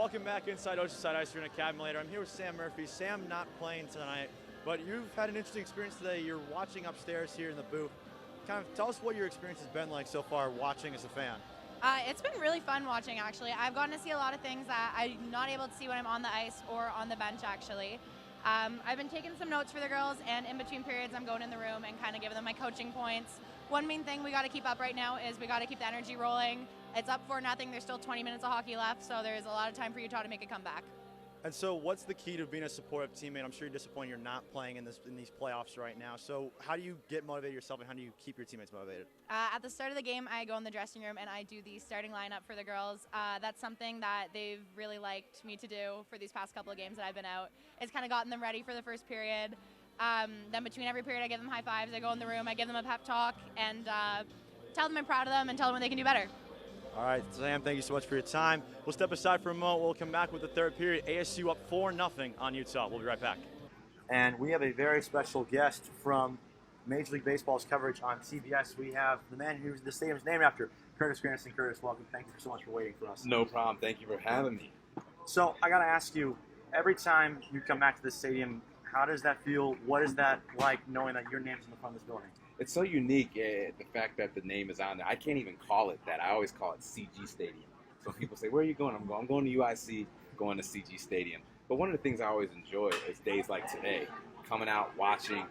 Welcome back inside Oceanside Ice Arena, Cavan Malayter. I'm here with Sam Murphy. Sam not playing tonight, but you've had an interesting experience today. You're watching upstairs here in the booth. Kind of tell us what your experience has been like so far watching as a fan. It's been really fun watching, actually. I've gotten to see a lot of things that I'm not able to see when I'm on the ice or on the bench, actually. I've been taking some notes for the girls, and in between periods, I'm going in the room and kind of giving them my coaching points. One main thing we got to keep up right now is we got to keep the energy rolling. It's up 4-0. There's still 20 minutes of hockey left, so there's a lot of time for Utah to make a comeback. And so what's the key to being a supportive teammate? I'm sure you're disappointed you're not playing in these playoffs right now. So how do you get motivated yourself, and how do you keep your teammates motivated? At the start of the game, I go in the dressing room and I do the starting lineup for the girls. That's something that they've really liked me to do for these past couple of games that I've been out. It's kind of gotten them ready for the first period. Then between every period, I give them high fives. I go in the room, I give them a pep talk, and tell them I'm proud of them and tell them what they can do better. All right, Sam, thank you so much for your time. We'll step aside for a moment. We'll come back with the third period. ASU up 4-0 on Utah. We'll be right back. And we have a very special guest from Major League Baseball's coverage on CBS. We have the man who the stadium's named after, Curtis Granderson. Curtis, welcome. Thank you so much for waiting for us. No problem. Thank you for having me. So I got to ask you, every time you come back to this stadium, how does that feel? What is that like, knowing that your name's in the front of this building? It's so unique, the fact that the name is on there. I can't even call it that. I always call it CG Stadium. So people say, where are you going? I'm going to UIC, going to CG Stadium. But one of the things I always enjoy is days like today, coming out, watching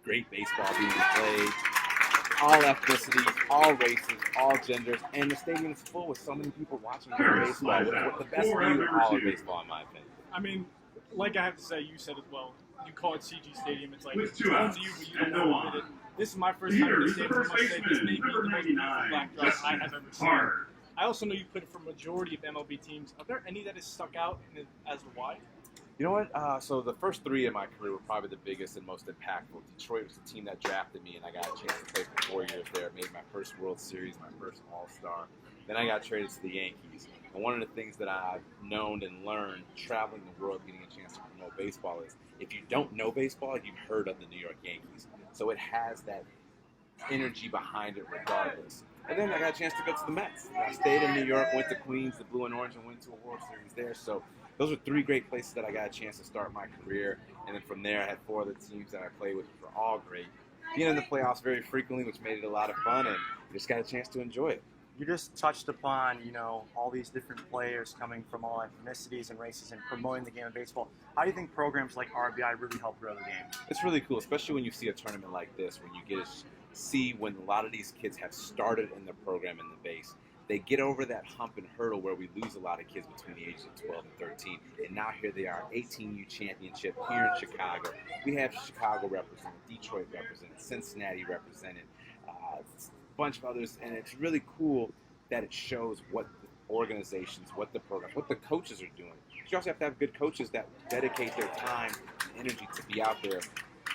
great baseball being played, all ethnicities, all races, all genders, and the stadium is full with so many people watching baseball. With the best view of all of baseball, in my opinion. I mean, like I have to say, you said as well, you call it CG Stadium. It's like, it's home to you, but you don't know it. This is my first time in the stadium. I must say this may be the most beautiful backdrop I have ever seen. I also know you put it for majority of MLB teams. Are there any that has stuck out as to why? You know what? So the first three in my career were probably the biggest and most impactful. Detroit was the team that drafted me, and I got a chance to play for 4 years there. Made my first World Series, my first All-Star. Then I got traded to the Yankees. And one of the things that I've known and learned traveling the world, getting a chance to promote baseball, is if you don't know baseball, you've heard of the New York Yankees. So it has that energy behind it regardless. And then I got a chance to go to the Mets. I stayed in New York, went to Queens, the Blue and Orange, and went to a World Series there. So those are three great places that I got a chance to start my career. And then from there, I had four other teams that I played with, which were all great. Being in the playoffs very frequently, which made it a lot of fun, and just got a chance to enjoy it. You just touched upon, all these different players coming from all ethnicities and races and promoting the game of baseball. How do you think programs like RBI really help grow the game? It's really cool, especially when you see a tournament like this, when you get to see when a lot of these kids have started in the program in the base. They get over that hump and hurdle where we lose a lot of kids between the ages of 12 and 13. And now here they are, 18U championship here in Chicago. We have Chicago represented, Detroit represented, Cincinnati represented, a bunch of others. And it's really cool that it shows what the organizations, what the programs, what the coaches are doing. You also have to have good coaches that dedicate their time and energy to be out there,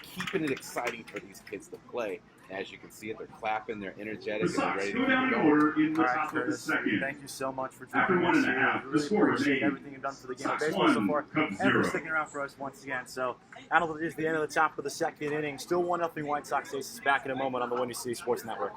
keeping it exciting for these kids to play. As you can see it, they're clapping, they're energetic, and they're ready to go. All right, Curtis, thank you so much for joining us. We really appreciate everything you've done for the game of baseball so far, and for sticking around for us once again. So, it is the end of the top of the second inning. Still 1-0 White Sox. Aces back in a moment on the Windy City Sports Network.